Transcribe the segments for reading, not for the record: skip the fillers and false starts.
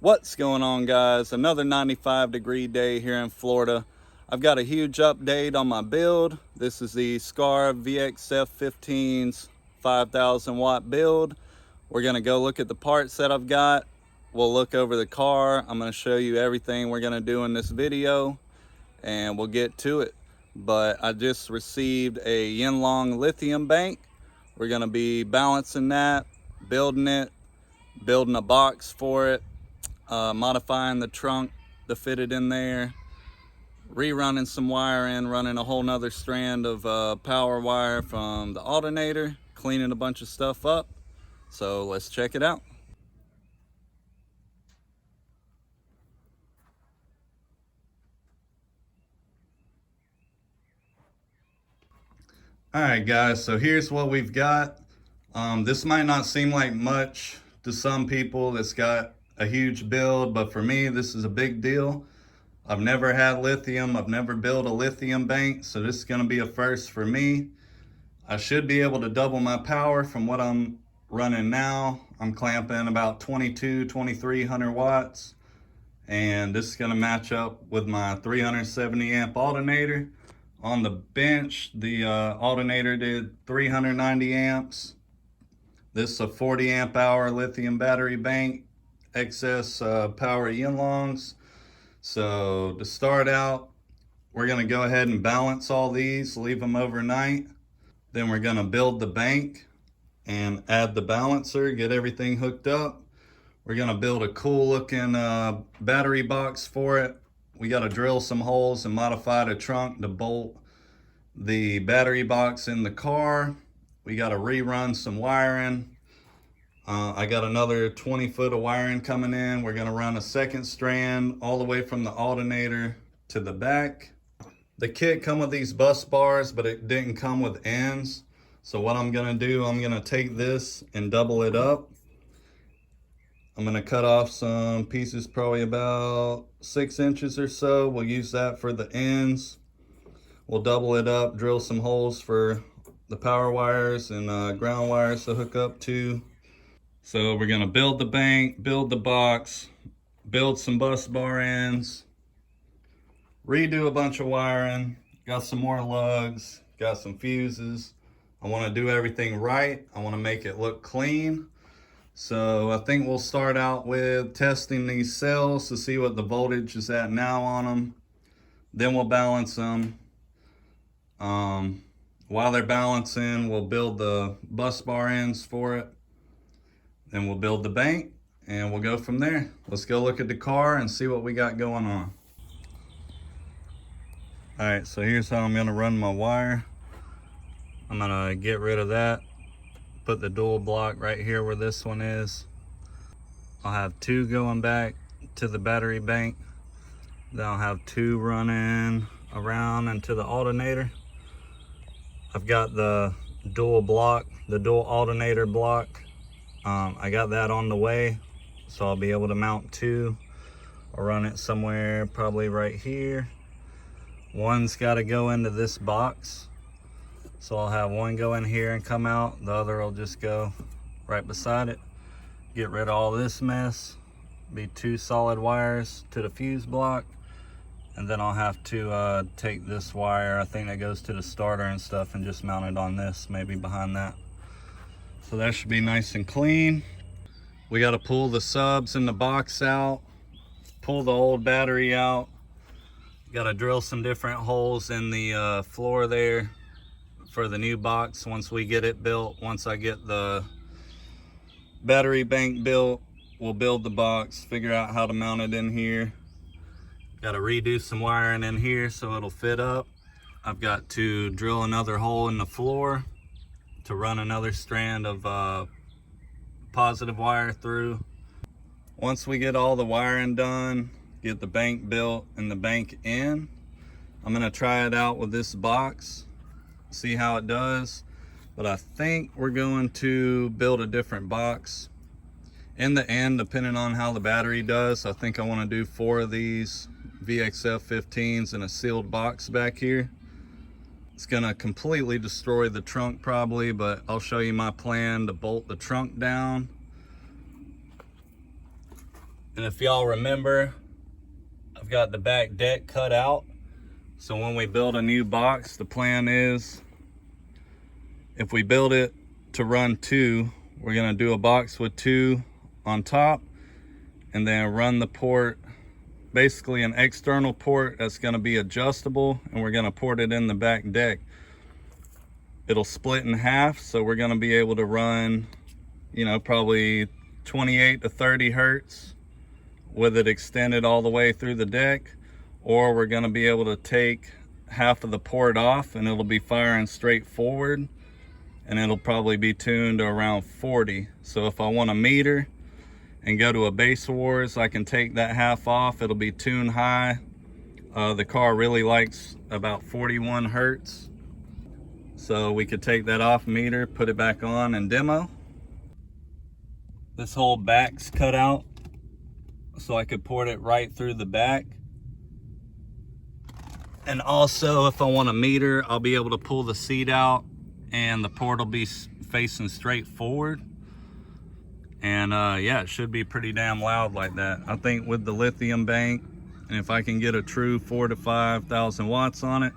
What's going on, guys? Another 95-degree day here in Florida. I've got a huge update on my build. This is the Skar VXF15's 5,000 watt build. We're gonna go look at the parts that I've got. We'll look over the car. I'm gonna show you everything we're gonna do in this video and we'll get to it. But I just received a yinlong lithium bank. We're gonna be balancing that, building it, building a box for it, modifying the trunk to fit it in there, rerunning some wiring, running a whole nother strand of power wire from the alternator, cleaning a bunch of stuff up. So let's check it out. All right, guys, so here's what we've got. This might not seem like much to some people that's got a huge build, but for me, this is a big deal. I've never had lithium. I've never built a lithium bank, so this is gonna be a first for me. I should be able to double my power from what I'm running now. I'm clamping about 2300 watts, and this is gonna match up with my 370 amp alternator. On the bench, the alternator did 390 amps. This is a 40 amp hour lithium battery bank, excess power yinlongs. So to start out, we're gonna go ahead and balance all these, leave them overnight. Then we're gonna build the bank and add the balancer, get everything hooked up. We're gonna build a cool looking battery box for it. We gotta drill some holes and modify the trunk to bolt the battery box in the car. We gotta rerun some wiring. I got another 20 foot of wiring coming in. We're gonna run a second strand all the way from the alternator to the back. The kit come with these bus bars, but it didn't come with ends. So what I'm gonna do, I'm gonna take this and double it up. I'm gonna cut off some pieces, probably about 6 inches or so. We'll use that for the ends. We'll double it up, drill some holes for the power wires and ground wires to hook up to. So we're gonna build the bank, build the box, build some bus bar ends, redo a bunch of wiring, got some more lugs, got some fuses. I wanna do everything right. I wanna make it look clean. So I think we'll start out with testing these cells to see what the voltage is at now on them. Then we'll balance them. While they're balancing, we'll build the bus bar ends for it. Then we'll build the bank and we'll go from there. Let's go look at the car and see what we got going on. All right, so here's how I'm gonna run my wire. I'm gonna get rid of that. Put the dual block right here where this one is. I'll have 2 going back to the battery bank. Then I'll have 2 running around into the alternator. I've got the dual block, the dual alternator block. I got that on the way, so I'll be able to mount 2. I'll run it somewhere probably right here. One's got to go into this box. So I'll have one go in here and come out. The other will just go right beside it. Get rid of all this mess. Be 2 solid wires to the fuse block. And then I'll have to take this wire, I think that goes to the starter and stuff, and just mount it on this, maybe behind that. So that should be nice and clean. We got to pull the subs in the box out, pull the old battery out. Got to drill some different holes in the floor there for the new box once we get it built. Once I get the battery bank built, we'll build the box, figure out how to mount it in here. Got to redo some wiring in here so it'll fit up. I've got to drill another hole in the floor to run another strand of positive wire through. Once we get all the wiring done, get the bank built and the bank in, I'm gonna try it out with this box, see how it does. But I think we're going to build a different box in the end, depending on how the battery does. I think I want to do 4 of these VXF15s in a sealed box back here. It's gonna completely destroy the trunk probably, but I'll show you my plan to bolt the trunk down. And if y'all remember, I've got the back deck cut out. So when we build a new box, the plan is, if we build it to run 2, we're gonna do a box with 2 on top, and then run the port, basically an external port that's gonna be adjustable, and we're gonna port it in the back deck. It'll split in half, so we're gonna be able to run, you know, probably 28 to 30 hertz with it extended all the way through the deck, or we're gonna be able to take half of the port off and it'll be firing straight forward, and it'll probably be tuned to around 40. So if I want a meter and go to a base wars, I can take that half off. It'll be tuned high. The car really likes about 41 hertz. So we could take that off meter, put it back on and demo. This whole back's cut out, so I could port it right through the back. And also, if I want a meter, I'll be able to pull the seat out and the port will be facing straight forward. And yeah, it should be pretty damn loud like that. I think with the lithium bank, and if I can get a true 4,000 to 5,000 watts on it,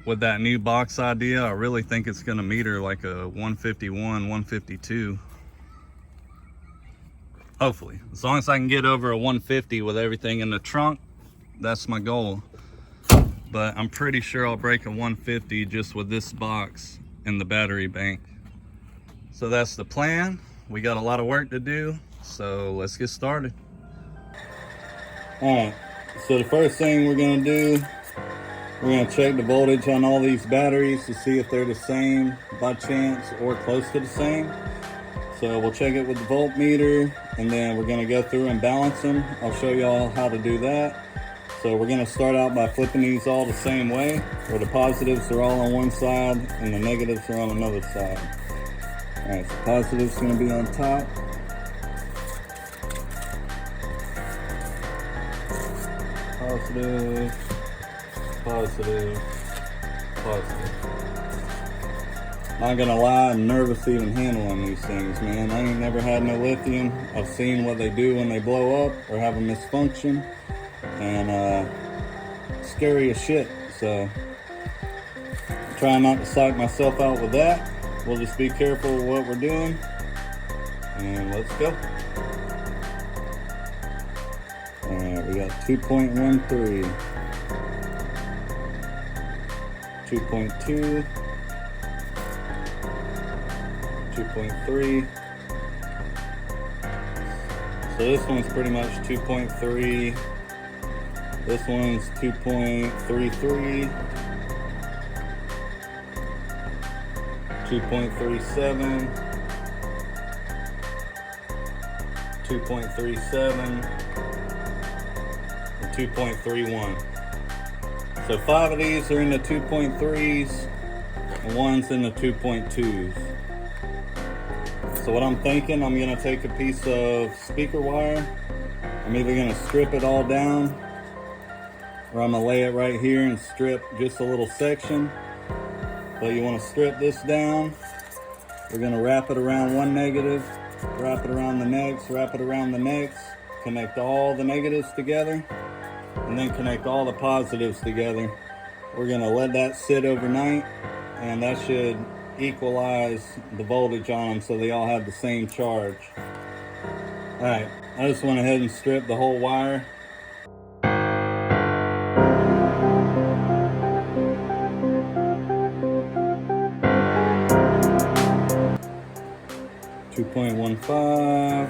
with that new box idea, I really think it's gonna meter like a 151, 152. Hopefully, as long as I can get over a 150 with everything in the trunk, that's my goal. But I'm pretty sure I'll break a 150 just with this box and the battery bank. So that's the plan. We got a lot of work to do, so let's get started. All right, so the first thing we're gonna do, we're gonna check the voltage on all these batteries to see if they're the same by chance or close to the same. So we'll check it with the voltmeter, and then we're gonna go through and balance them. I'll show y'all how to do that. So we're gonna start out by flipping these all the same way, where the positives are all on one side and the negatives are on another side. All right, so positive's gonna be on top. Positive, positive, positive. Not gonna lie, I'm nervous even handling these things, man. I ain't never had no lithium. I've seen what they do when they blow up or have a misfunction, and scary as shit. So I'm trying not to psych myself out with that. We'll just be careful with what we're doing, and let's go. All right, we got 2.13, 2.2. 2.3. So this one's pretty much 2.3. This one's 2.33. 2.37. 2.37. And 2.31. So 5 of these are in the 2.3s and one's in the 2.2s. So what I'm thinking, I'm gonna take a piece of speaker wire. I'm either gonna strip it all down, or I'm gonna lay it right here and strip just a little section. But you wanna strip this down. We're gonna wrap it around one negative, wrap it around the next, wrap it around the next, connect all the negatives together, and then connect all the positives together. We're gonna let that sit overnight, and that should equalize the voltage on them so they all have the same charge. All right, I just went ahead and stripped the whole wire. .15,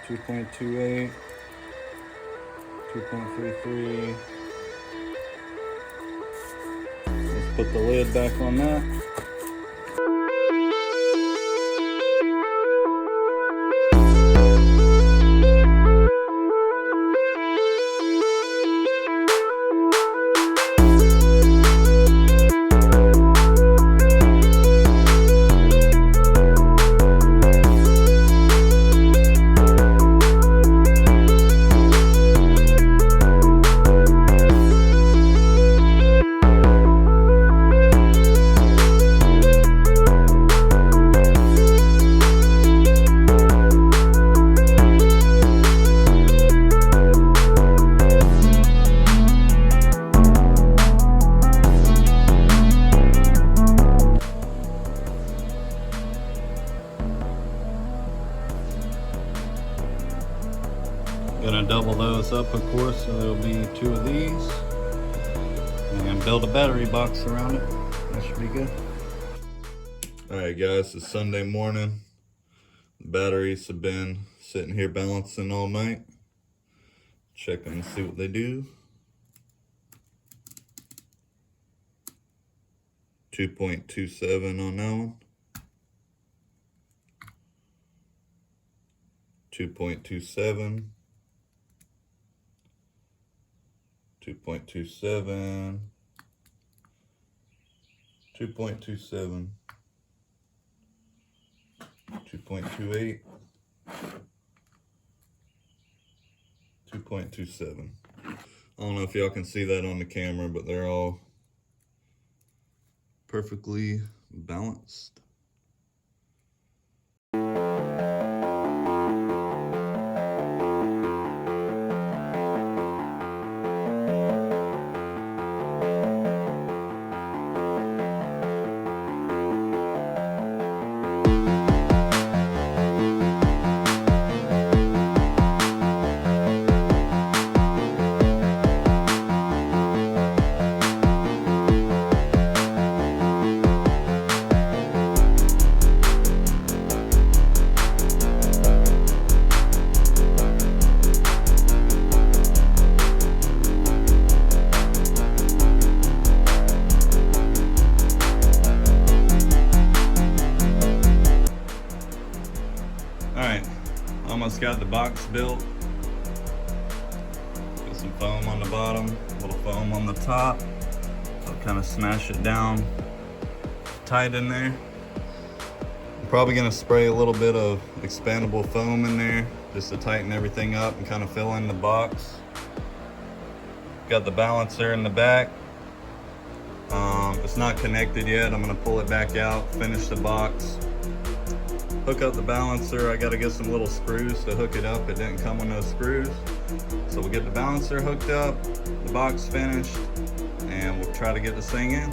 2.28, 2.33. Let's put the lid back on that. build a battery box around it. That should be good. Alright guys, it's Sunday morning. The batteries have been sitting here balancing all night. Checking and see what they do. 2.27 on that one. 2.27. 2.27. 2.27. 2.28. 2.27. I don't know if y'all can see that on the camera, but they're all perfectly balanced. Alright, almost got the box built. Got some foam on the bottom, a little foam on the top. I'll kind of smash it down tight in there. I'm probably going to spray a little bit of expandable foam in there just to tighten everything up and kind of fill in the box. Got the balancer in the back. It's not connected yet. I'm going to pull it back out, finish the box. Hook up the balancer. I got to get some little screws to hook it up. It didn't come with no screws. So we'll get the balancer hooked up, the box finished, and we'll try to get this thing in.